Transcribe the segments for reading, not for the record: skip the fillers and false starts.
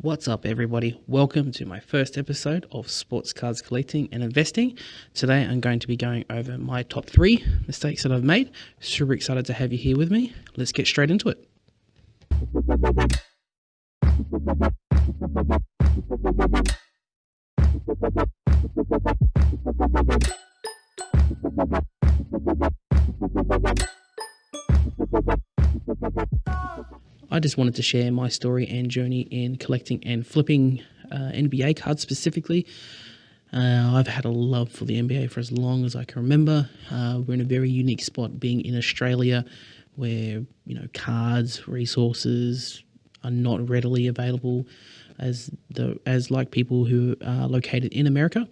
What's up, everybody? Welcome to my first episode of Sports Cards Collecting and Investing. Today I'm going to be going over my top 3 mistakes that I've made. Super excited to have you here with me. Let's get straight into it. I just wanted to share my story and journey in collecting and flipping NBA cards specifically. I've had a love for the NBA for as long as I can remember. We're in a very unique spot being in Australia where, cards, resources are not readily available as like people who are located in America.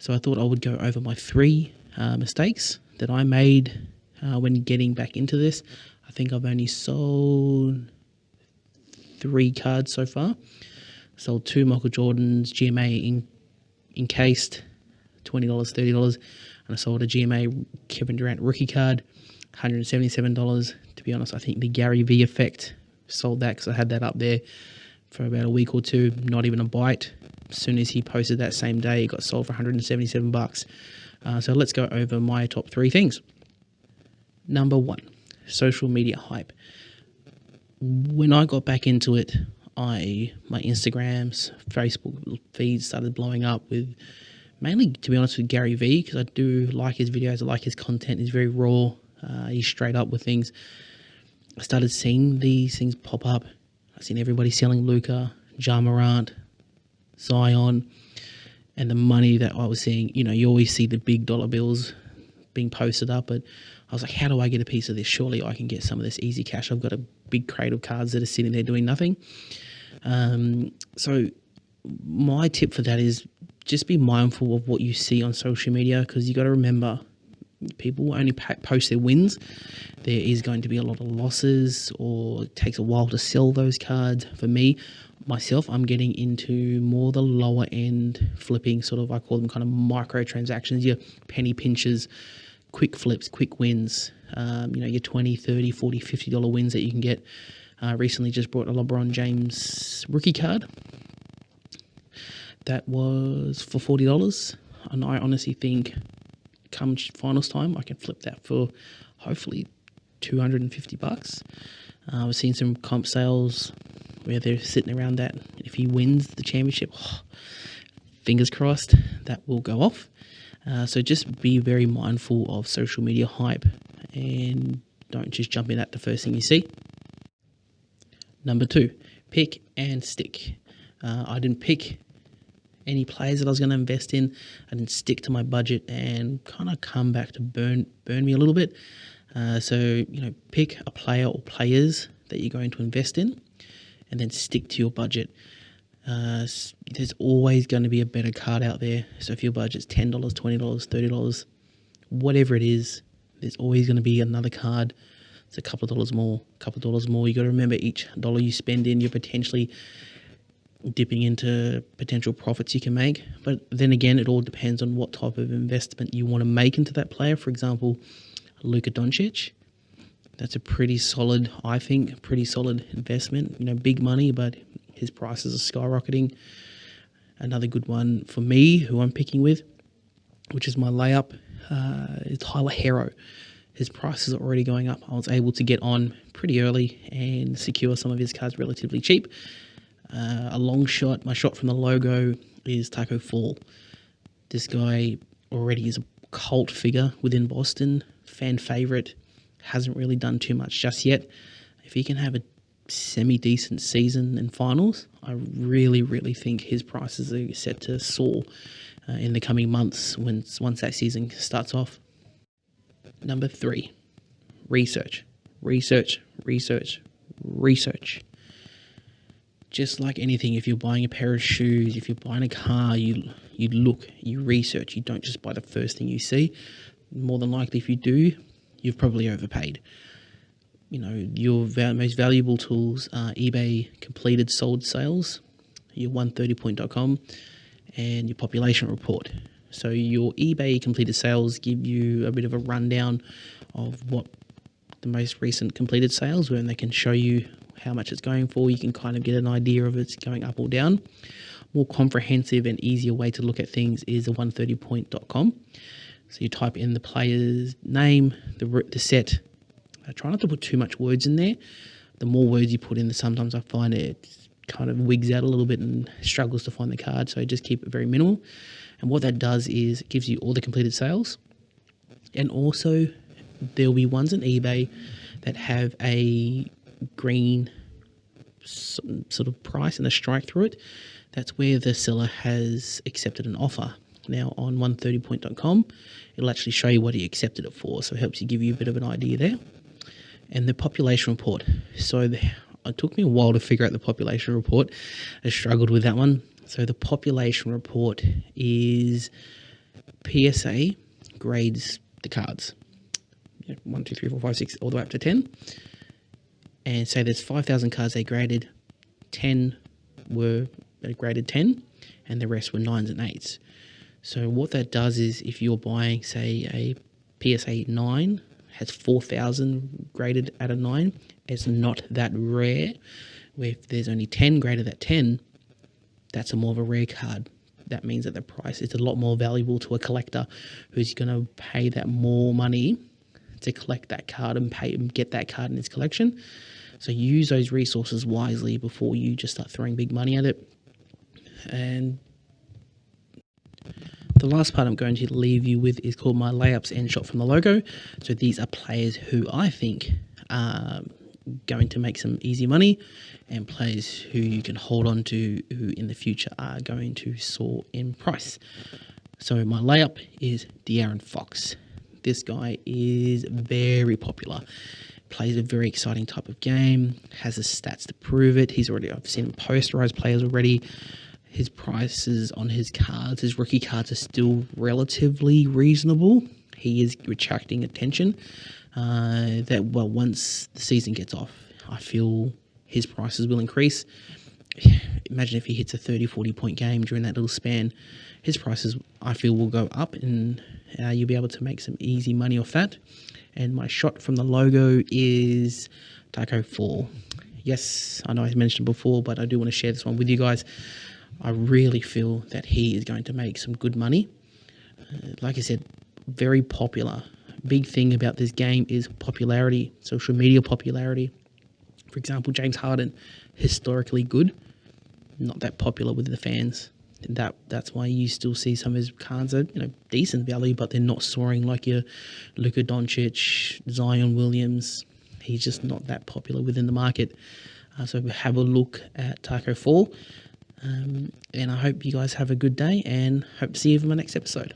So I thought I would go over my 3 mistakes that I made when getting back into this. I think I've only sold 3 cards so far. Sold 2 Michael Jordans GMA encased, $20, $30, and I sold a GMA Kevin Durant rookie card, $177. To be honest, I think the Gary V effect sold that because I had that up there for about a week or two, not even a bite. As soon as he posted that same day, it got sold for $177. So let's go over my top 3 things. Number 1, social media hype. When I got back into it, my Instagrams, Facebook feeds started blowing up with, mainly, to be honest, with Gary V, because I do like his videos. I like his content. He's very raw. He's straight up with things. I started seeing these things pop up. I've seen everybody selling Luka, Ja Morant, Zion, and the money that I was seeing. You always see the big dollar bills being posted up, but I was like, how do I get a piece of this? Surely I can get some of this easy cash. I've got a big crate of cards that are sitting there doing nothing. So my tip for that is just be mindful of what you see on social media, because you got to remember, people will only post their wins. There is going to be a lot of losses, or it takes a while to sell those cards. For me, myself, I'm getting into more the lower end flipping, sort of, I call them kind of micro transactions, your penny pinches, quick flips, quick wins, your $20, $30, $40, $50 wins that you can get. Recently just bought a LeBron James rookie card. That was for $40. And I honestly think come finals time, I can flip that for hopefully $250. I've seen some comp sales where they're sitting around that. If he wins the championship, fingers crossed, that will go off. So just be very mindful of social media hype and don't just jump in at the first thing you see. Number 2, pick and stick. I didn't pick any players that I was going to invest in. I didn't stick to my budget and kind of come back to burn me a little bit. So pick a player or players that you're going to invest in and then stick to your budget. There's always going to be a better card out there. So if your budget's $10, $20, $30, whatever it is, there's always going to be another card. It's a couple of dollars more. You got to remember, each dollar you spend in, you're potentially dipping into potential profits you can make. But then again, it all depends on what type of investment you want to make into that player. For example, Luka Doncic. That's a pretty solid investment. Big money, but his prices are skyrocketing. Another good one for me, who I'm picking with, which is my layup, is Tyler Hero. His prices are already going up. I was able to get on pretty early and secure some of his cards relatively cheap. A long shot, my shot from the logo, is Taco Fall. This guy already is a cult figure within Boston, fan favorite, hasn't really done too much just yet. If he can have a semi-decent season and finals, I really, really think his prices are set to soar in the coming months once that season starts off. Number 3, research. Just like anything, if you're buying a pair of shoes, if you're buying a car, you look, you research. You don't just buy the first thing you see. More than likely, if you do, you've probably overpaid. Your most valuable tools are eBay completed sold sales, your 130point.com, and your population report. So your eBay completed sales give you a bit of a rundown of what the most recent completed sales were, and they can show you how much it's going for. You can kind of get an idea of it's going up or down. More comprehensive and easier way to look at things is the 130point.com. So you type in the player's name, the set. I try not to put too much words in there. The more words you put in, sometimes I find it kind of wigs out a little bit and struggles to find the card. So just keep it very minimal. And what that does is it gives you all the completed sales. And also there'll be ones on eBay that have a green sort of price and a strike through it. That's where the seller has accepted an offer. Now on 130point.com, it'll actually show you what he accepted it for. So it helps you give you a bit of an idea there. And the population report. So it took me a while to figure out the population report. I struggled with that one. So the population report is PSA grades the cards. 1, 2, 3, 4, 5, 6, all the way up to 10. And say there's 5,000 cards they graded. 10 were graded 10, and the rest were 9s and 8s. So what that does is if you're buying, say, a PSA 9, has 4,000 graded at a 9, it's not that rare. Where if there's only 10 graded at 10, that's a more of a rare card. That means that the price is a lot more valuable to a collector who's going to pay that more money to collect that card and get that card in his collection. So use those resources wisely before you just start throwing big money at it. And the last part I'm going to leave you with is called my layups and shot from the logo. So these are players who I think are going to make some easy money, and players who you can hold on to who in the future are going to soar in price. So my layup is De'Aaron Fox. This guy is very popular. Plays a very exciting type of game, has the stats to prove it. I've seen him posterize players already. His prices on his cards, his rookie cards, are still relatively reasonable. He is attracting attention. Once the season gets off, I feel his prices will increase. Imagine if he hits a 30, 40 point game during that little span, his prices, I feel, will go up, and you'll be able to make some easy money off that. And my shot from the logo is Taco 4. Yes, I know I mentioned before, but I do want to share this one with you guys. I really feel that he is going to make some good money. Like I said, very popular. Big thing about this game is popularity, social media popularity. For example, James Harden, historically good, not that popular with the fans. That's why you still see some of his cards are decent value, but they're not soaring like your Luka Doncic, Zion Williams. He's just not that popular within the market. So have a look at Taco 4. And I hope you guys have a good day, and hope to see you in my next episode.